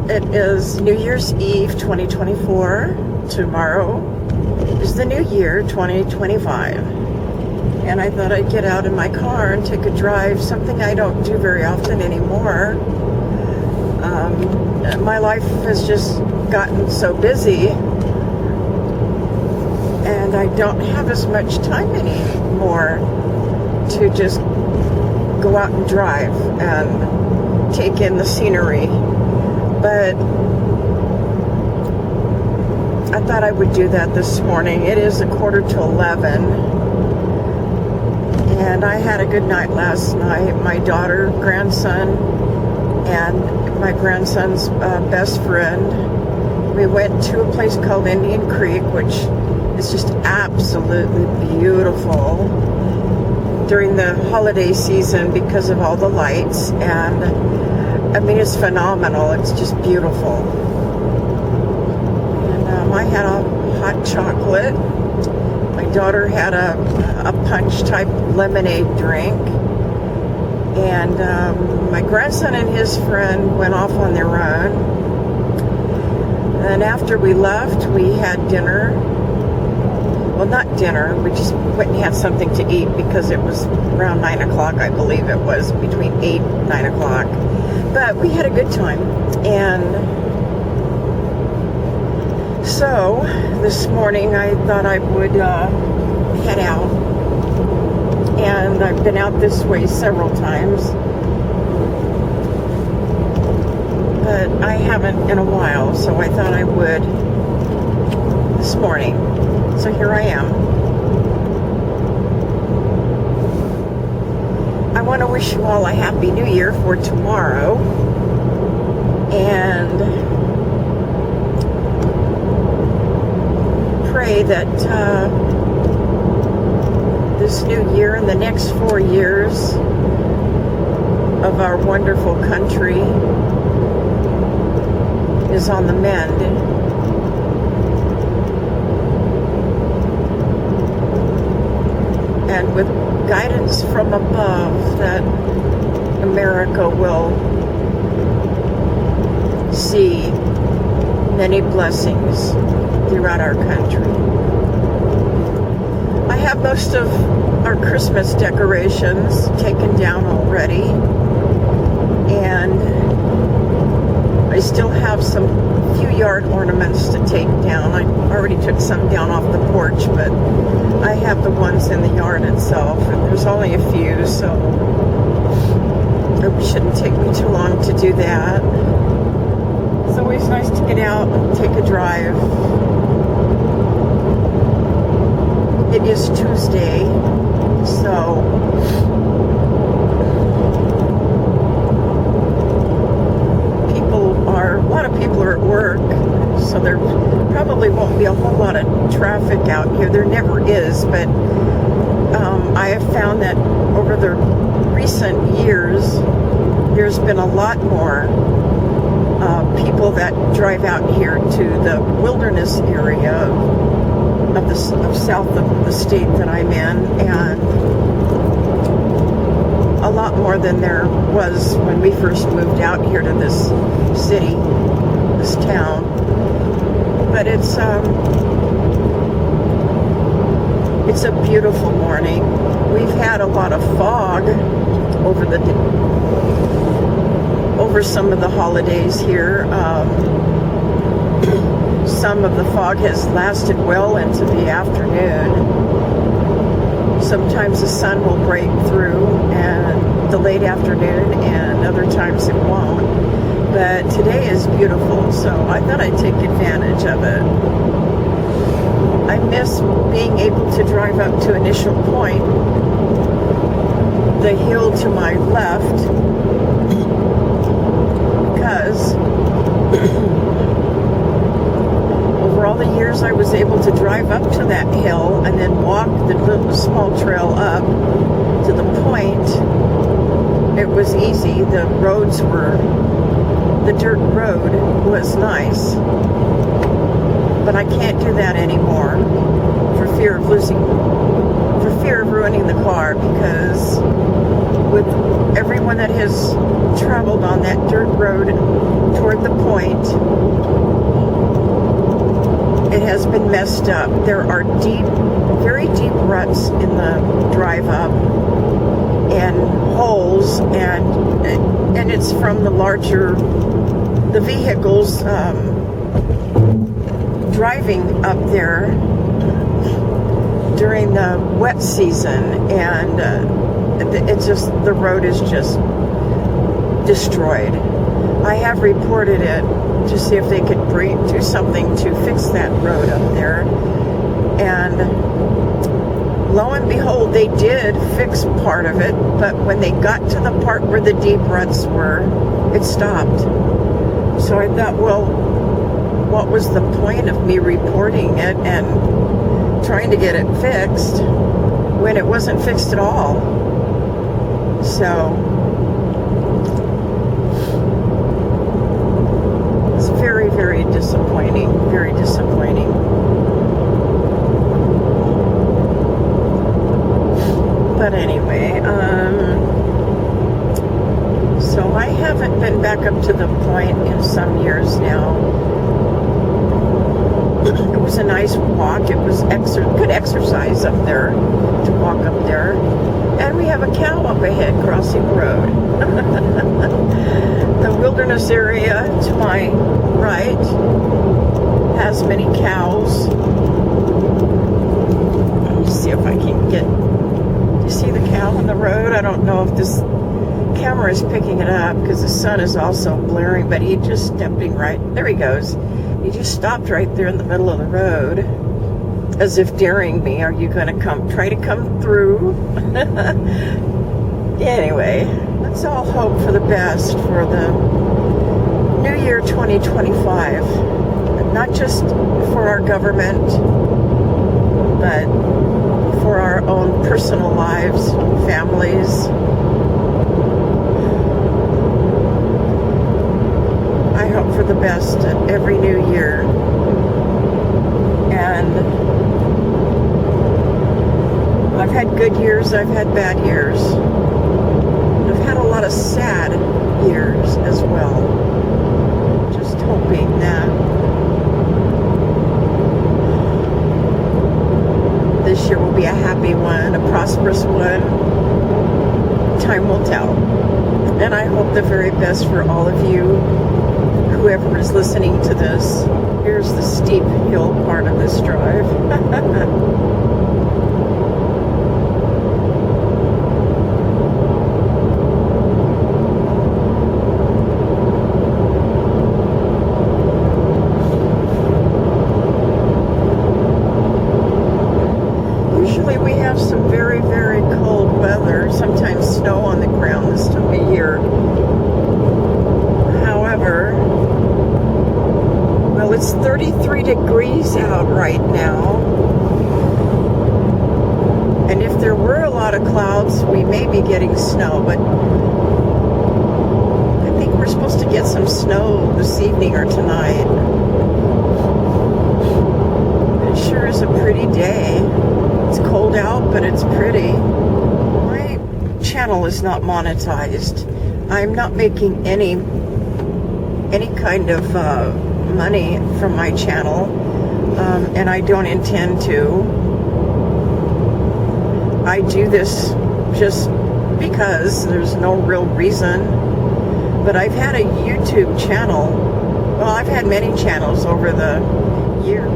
It is New Year's Eve 2024. Tomorrow is the new year 2025. And I thought I'd get out in my car and take a drive, something I don't do very often anymore. My life has just gotten so busy, and I don't have as much time anymore to just go out and drive and take in the scenery. But I thought I would do that this morning. It is 11:15, and I had a good night last night. My daughter, grandson, and my grandson's best friend, we went to a place called Indian Creek, which is just absolutely beautiful during the holiday season because of all the lights. And I mean, it's phenomenal. It's just beautiful. And I had a hot chocolate. My daughter had a punch type lemonade drink. And my grandson and his friend went off on their own. And after we left, we had dinner. Well, not dinner. We just went and had something to eat because it was around 9 o'clock, I believe it was, between 8 and 9 o'clock. But we had a good time. And so this morning I thought I would head out. And I've been out this way several times, but I haven't in a while, so I thought I would this morning. So here I am. I want to wish you all a Happy New Year for tomorrow, and pray that this new year and the next 4 years of our wonderful country is on the mend. And with guidance from above, that America will see many blessings throughout our country. I have most of our Christmas decorations taken down already, and I still have some few yard ornaments to take down. I already took some down off the porch, but I have the ones in the yard itself, and there's only a few, so it shouldn't take me too long to do that. It's always nice to get out and take a drive. It is Tuesday, so a lot of people are at work, so there probably won't be a whole lot of traffic out here. There never is, but I have found that over the recent years, there's been a lot more people that drive out here to the wilderness area of south of the state that I'm in, and a lot more than there was when we first moved out here to this city, this town. But it's a beautiful morning. We've had a lot of fog over some of the holidays here. Some of the fog has lasted well into the afternoon. Sometimes the sun will break through and the late afternoon, and other times it won't. But today is beautiful, so I thought I'd take advantage of it. I miss being able to drive up to Initial Point, the hill to my left, because over all the years I was able to drive up to that hill and then walk the little small trail up to the point. It was easy. The dirt road was nice, but I can't do that anymore for fear of ruining the car, because with everyone that has traveled on that dirt road toward the point, been messed up. There are deep, very deep ruts in the drive up and holes, and it's from the vehicles driving up there during the wet season, and the road is just destroyed. I have reported it to see if they could do something to fix that road up there, and lo and behold, they did fix part of it, but when they got to the part where the deep ruts were, it stopped. So I thought, well, what was the point of me reporting it and trying to get it fixed when it wasn't fixed at all? So it's very, very disappointing. Very disappointing. But anyway, so I haven't been back up to the point in some years now. It was a nice walk. It was good exercise up there to walk up there. And we have a cow up ahead crossing the road. The wilderness area to my right has many cows. Let me see if I can get... You see the cow on the road? I don't know if this camera is picking it up because the sun is also blaring, but he just stepping right... There he goes. He just stopped right there in the middle of the road as if daring me. Are you going to try to come through? Anyway, let's all hope for the best for the new year 2025. Not just for our government, but for our own personal lives, families. I hope for the best at every new year. And I've had good years, I've had bad years. I've had a lot of sad years as well. Just hoping that this year will be a happy one, a prosperous one. Time will tell. And I hope the very best for all of you, whoever is listening to this. Here's the steep hill part of this drive. Usually we have some very, very cold weather, sometimes snow on the ground this time of year. However, well, it's 33 degrees out right now. And if there were a lot of clouds, we may be getting snow, but I think we're supposed to get some snow this evening or tonight. It sure is a pretty day. It's cold out, but it's pretty. My channel is not monetized. I'm not making any kind of money from my channel, and I don't intend to. I do this just because there's no real reason. But I've had a YouTube channel. Well, I've had many channels over the year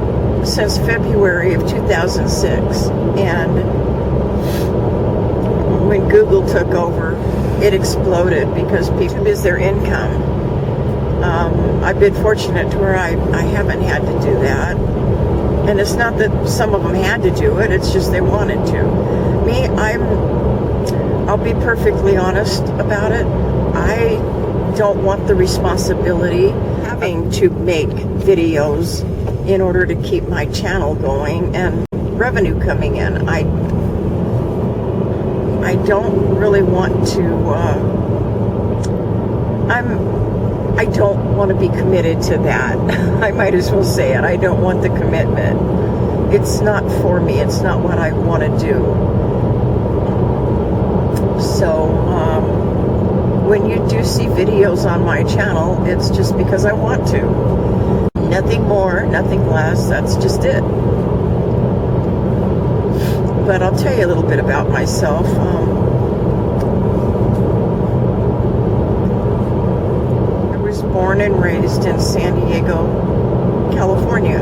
since February of 2006, and when Google took over, it exploded because YouTube is their income. I've been fortunate to where I haven't had to do that. And it's not that some of them had to do it, it's just they wanted to. Me, I'll be perfectly honest about it. I don't want the responsibility having to make videos in order to keep my channel going and revenue coming in. I don't really want to, I don't want to be committed to that. I might as well say it. I don't want the commitment. It's not for me. It's not what I want to do. So, when you do see videos on my channel, it's just because I want to. Nothing more, nothing less. That's just it. But I'll tell you a little bit about myself. I was born and raised in San Diego, California.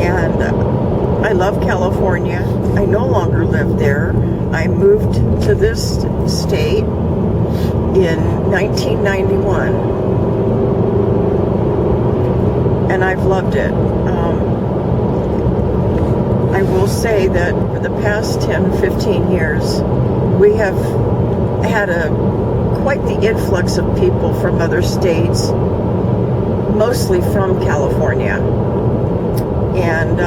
And I love California. I no longer live there. I moved to this state in 1991. And I've loved it. I will say that for the past 10, 15 years, we have had quite the influx of people from other states, mostly from California. And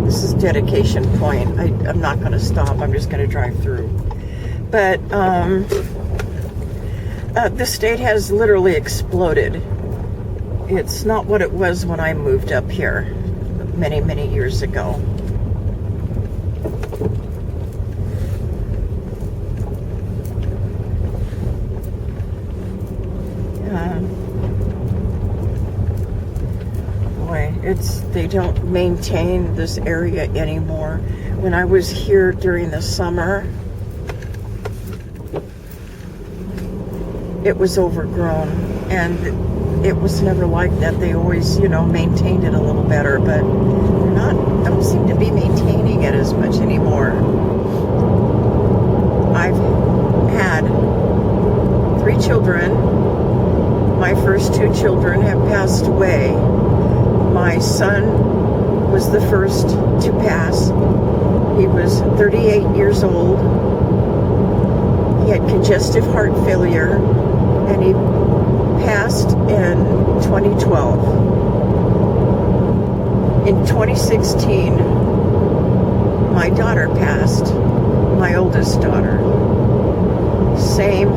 this is Dedication Point. I'm not going to stop. I'm just going to drive through. But the state has literally exploded. It's not what it was when I moved up here many, many years ago. Boy, they don't maintain this area anymore. When I was here during the summer, it was overgrown, and it was never like that. They always, maintained it a little better, but don't seem to be maintaining it as much anymore. I've had 3 children. My first 2 children have passed away. My son was the first to pass. He was 38 years old. He had congestive heart failure, and he passed in 2012. In 2016, my daughter passed, my oldest daughter. Same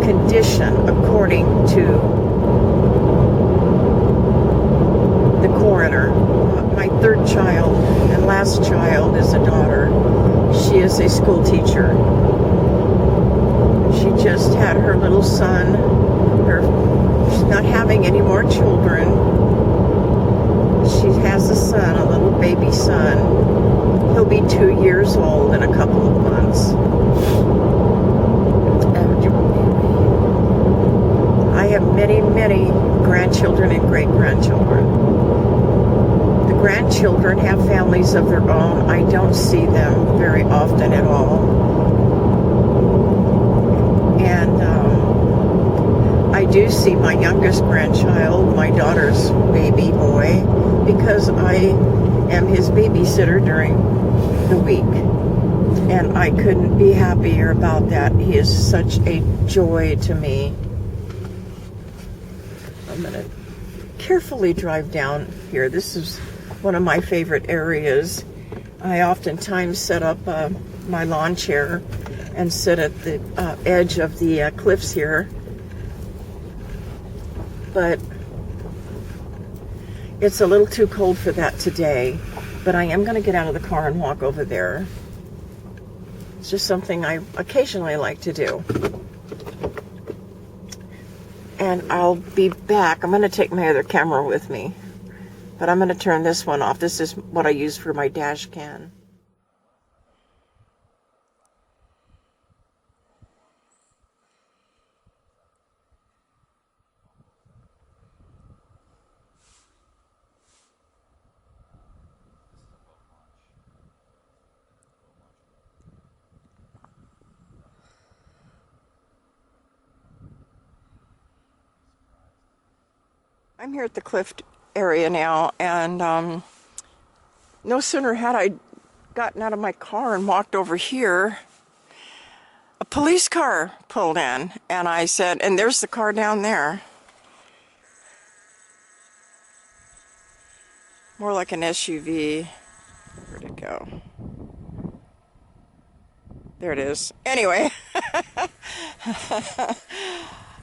condition according to the coroner. My 3rd child and last child is a daughter. She is a school teacher. She just had her little son. She's not having any more children. She has a son, a little baby son. He'll be 2 years old in a couple of months. And I have many, many grandchildren and great-grandchildren. The grandchildren have families of their own. I don't see them very often at all. And I do see my youngest grandchild, my daughter's baby boy, because I am his babysitter during the week. And I couldn't be happier about that. He is such a joy to me. I'm going to carefully drive down here. This is one of my favorite areas. I oftentimes set up my lawn chair and sit at the edge of the cliffs here. But it's a little too cold for that today. But I am going to get out of the car and walk over there. It's just something I occasionally like to do. And I'll be back. I'm going to take my other camera with me. But I'm going to turn this one off. This is what I use for my dash cam. I'm here at the cliff area now, and no sooner had I gotten out of my car and walked over here, a police car pulled in, and I said, and there's the car down there. More like an SUV. Where'd it go? There it is. Anyway,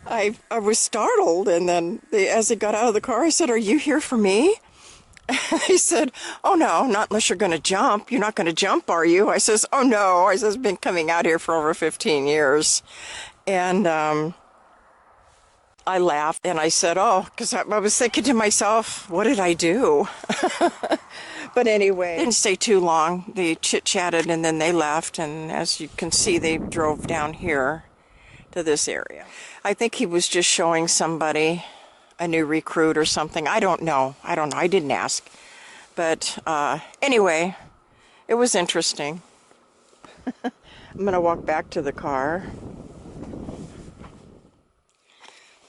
I was startled, and then as they got out of the car, I said, "Are you here for me?" He said, oh no, not unless you're going to jump. You're not going to jump, are you? I says, oh no. I says, been coming out here for over 15 years. And I laughed and I said, oh, because I was thinking to myself, what did I do? But anyway, didn't stay too long. They chit-chatted and then they left. And as you can see, they drove down here to this area. I think he was just showing somebody, a new recruit or something. I don't know. I didn't ask. But anyway, it was interesting. I'm going to walk back to the car.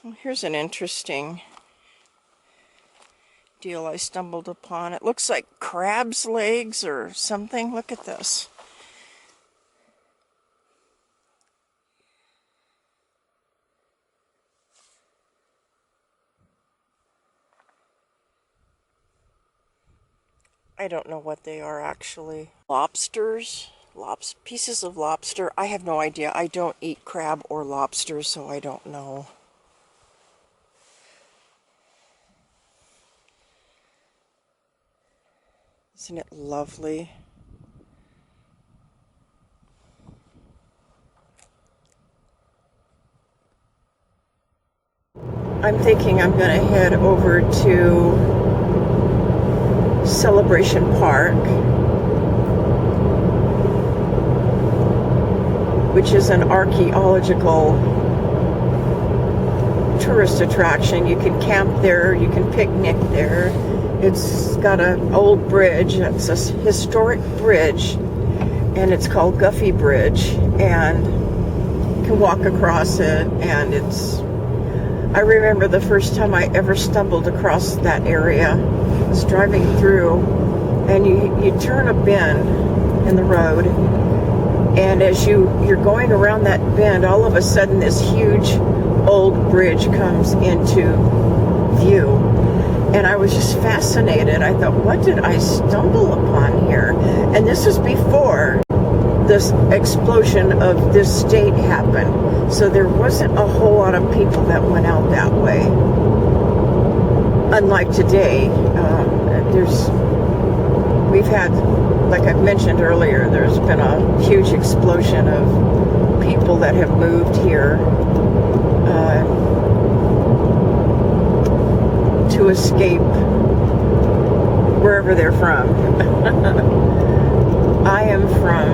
Well, here's an interesting deal I stumbled upon. It looks like crab's legs or something. Look at this. I don't know what they are actually. Lobsters? Pieces of lobster? I have no idea. I don't eat crab or lobster, so I don't know. Isn't it lovely? I'm thinking I'm going to head over to Celebration Park, which is an archaeological tourist attraction. You can camp there, you can picnic there. It's got an old bridge. It's a historic bridge, and it's called Guffey Bridge, and you can walk across it, and I remember the first time I ever stumbled across that area. I was driving through, and you turn a bend in the road, and as you're going around that bend, all of a sudden this huge old bridge comes into view. And I was just fascinated. I thought, what did I stumble upon here? And this is before this explosion of this state happened. So there wasn't a whole lot of people that went out that way. Unlike today, we've had, like I mentioned earlier, there's been a huge explosion of people that have moved here to escape wherever they're from. I am from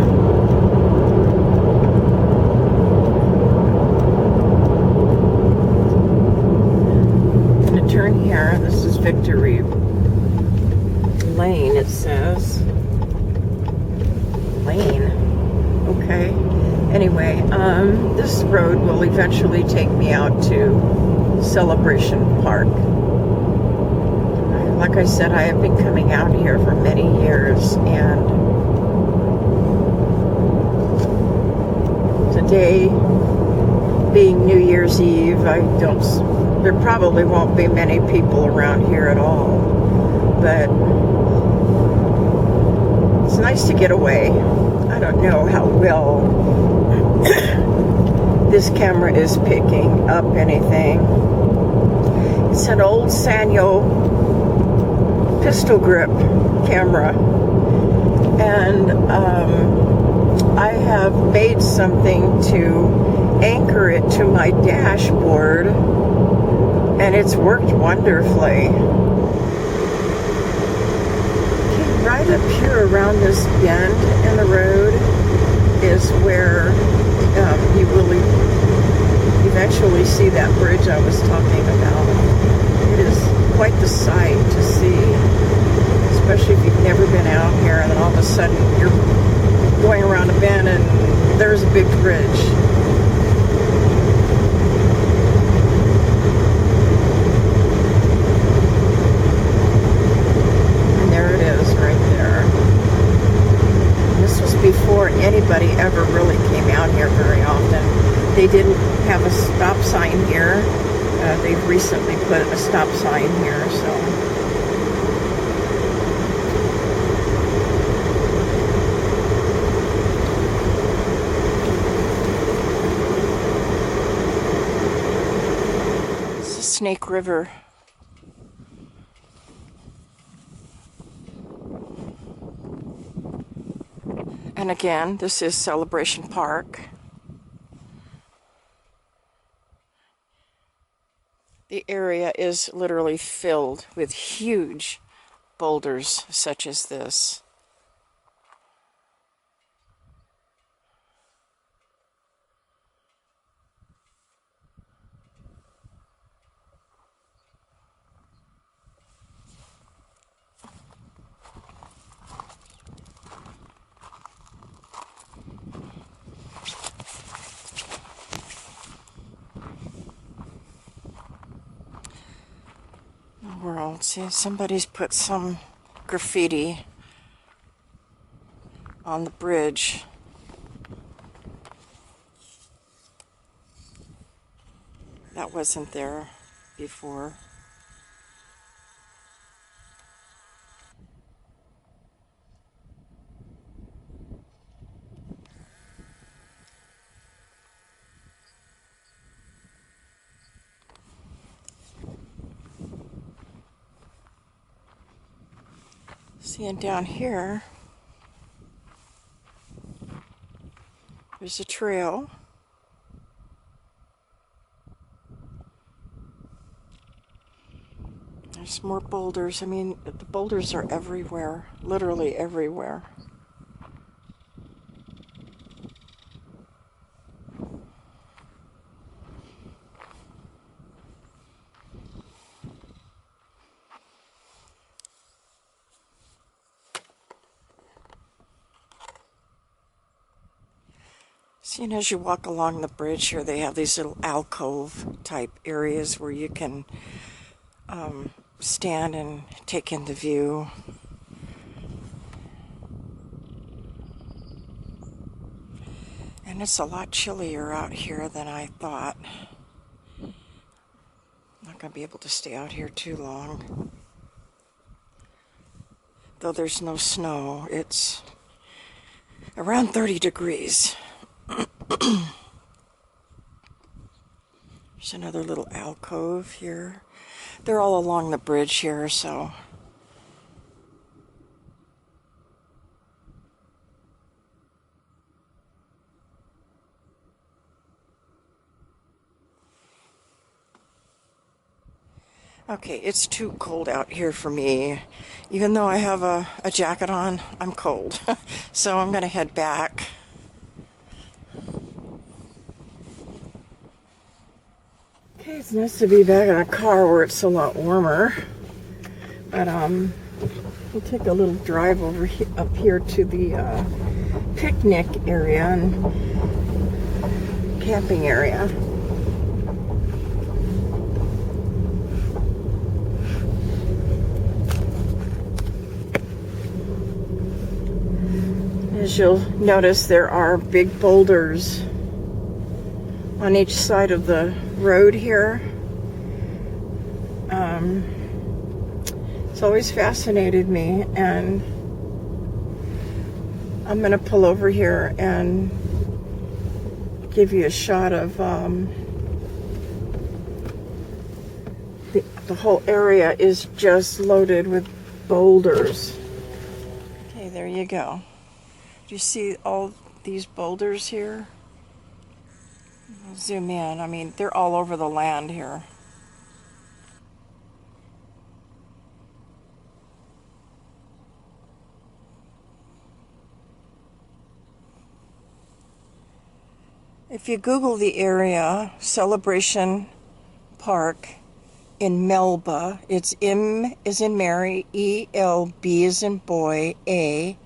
I'm going to turn here. This is Victory Lane, it says. Lane. Okay. Anyway, this road will eventually take me out to Celebration Park. Like I said, I have been coming out here for many years, and today being New Year's Eve, there probably won't be many people around here at all, but it's nice to get away. I don't know how well this camera is picking up anything. It's an old Sanyo pistol grip camera, and I have made something to anchor it to my dashboard, and it's worked wonderfully. Okay, right up here around this bend in the road is where you will eventually see that bridge I was talking about. It is quite the sight to see, especially if you've never been out here, and then all of a sudden you're going around a bend and there's a big bridge. And there it is right there. This was before anybody ever really came out here very often. They didn't have a stop sign here. They've recently put a stop sign here, so. This is Snake River. And again, this is Celebration Park. The area is literally filled with huge boulders such as this. World. See, somebody's put some graffiti on the bridge. That wasn't there before. Seeing down here, there's a trail. There's more boulders. I mean, the boulders are everywhere, literally everywhere. Seeing as you walk along the bridge here, they have these little alcove type areas where you can stand and take in the view. And it's a lot chillier out here than I thought. I'm not going to be able to stay out here too long. Though there's no snow, it's around 30 degrees. There's another little alcove here. They're all along the bridge here, so. Okay, it's too cold out here for me. Even though I have a jacket on, I'm cold. So I'm going to head back. Okay, it's nice to be back in a car where it's a lot warmer. But we'll take a little drive over up here to the picnic area and camping area. As you'll notice, there are big boulders on each side of the road here. It's always fascinated me, and I'm gonna pull over here and give you a shot of the whole area is just loaded with boulders. Okay, there you go. Do you see all these boulders here? I'll zoom in. I mean, they're all over the land here. If you Google the area, Celebration Park in Melba, it's M as in Mary, E-L, B as in boy, A,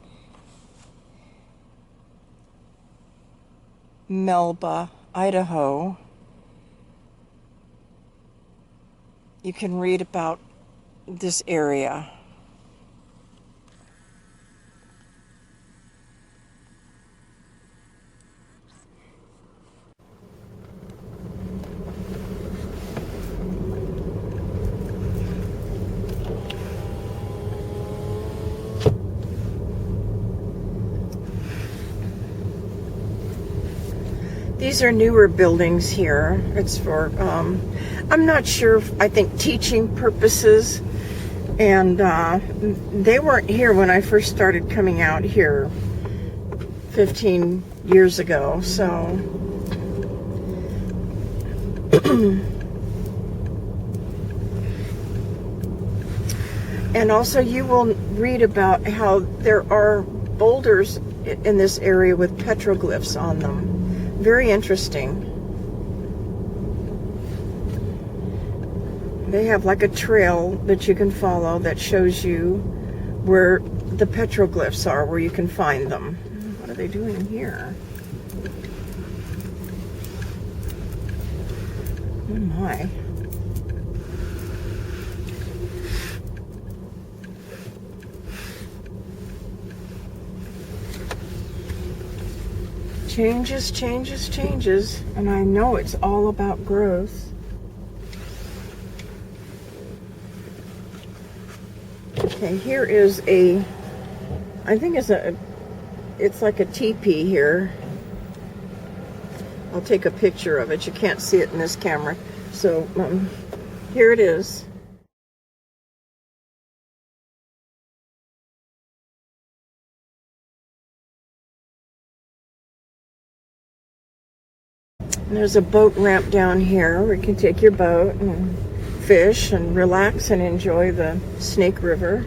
Melba, Idaho. You can read about this area. These are newer buildings here. It's for, I'm not sure, I think teaching purposes. And they weren't here when I first started coming out here 15 years ago, so and also you will read about how there are boulders in this area with petroglyphs on them. Very interesting. They have like a trail that you can follow that shows you where the petroglyphs are, where you can find them. What are they doing here? Oh my. Changes, changes, changes. And I know it's all about growth. Okay, here is I think it's like a teepee here. I'll take a picture of it. You can't see it in this camera. So here it is. And there's a boat ramp down here where you can take your boat and fish and relax and enjoy the Snake River.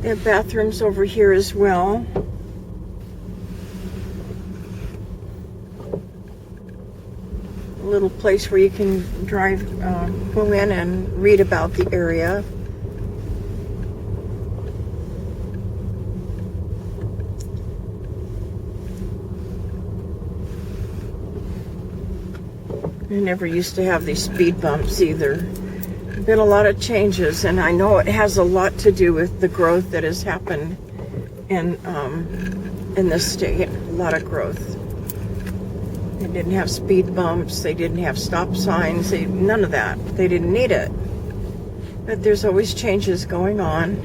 They have bathrooms over here as well. A little place where you can go in and read about the area. They never used to have these speed bumps either. Been a lot of changes, and I know it has a lot to do with the growth that has happened in this state. A lot of growth. They didn't have speed bumps. They didn't have stop signs. None of that. They didn't need it. But there's always changes going on.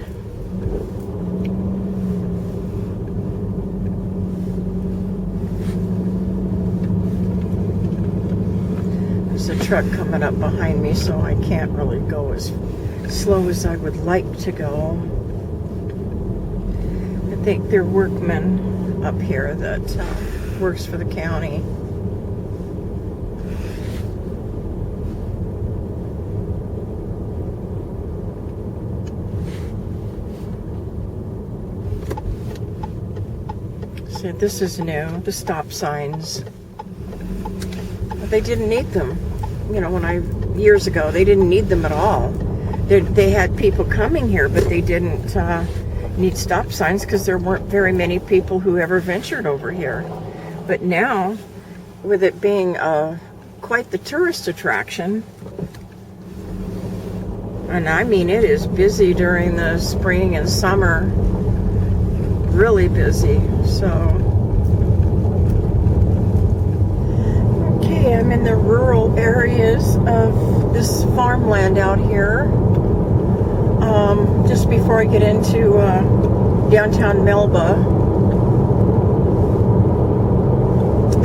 A truck coming up behind me, so I can't really go as slow as I would like to go. I think they're workmen up here that works for the county. So this is new, the stop signs. But they didn't need them. You know, years ago, they didn't need them at all. They had people coming here, but they didn't need stop signs because there weren't very many people who ever ventured over here. But now, with it being quite the tourist attraction, and I mean it is busy during the spring and summer, really busy. So I'm in the rural areas of this farmland out here. Just before I get into downtown Melba.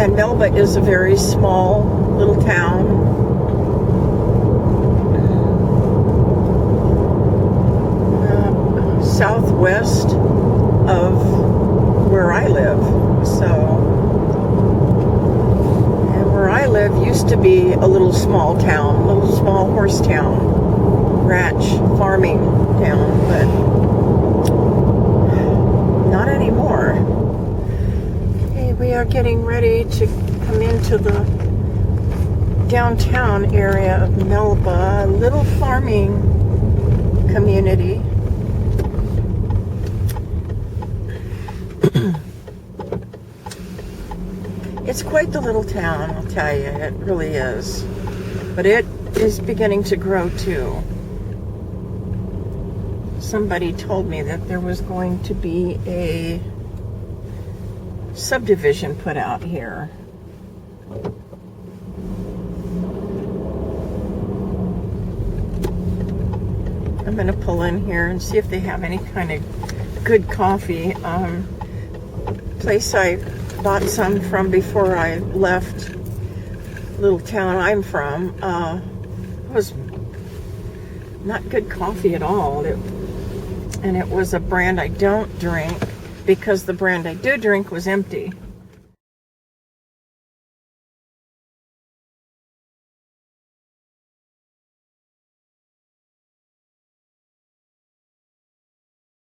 And Melba is a very small little town. Southwest of where I live. I live used to be a little small town, a little small horse town, ranch farming town, but not anymore. Okay, we are getting ready to come into the downtown area of Melba, a little farming community. It's quite the little town, I'll tell you. It really is. But it is beginning to grow too. Somebody told me that there was going to be a subdivision put out here. I'm going to pull in here and see if they have any kind of good coffee. Place I bought some from before I left little town I'm from was not good coffee at all. And it was a brand I don't drink because the brand I do drink was empty.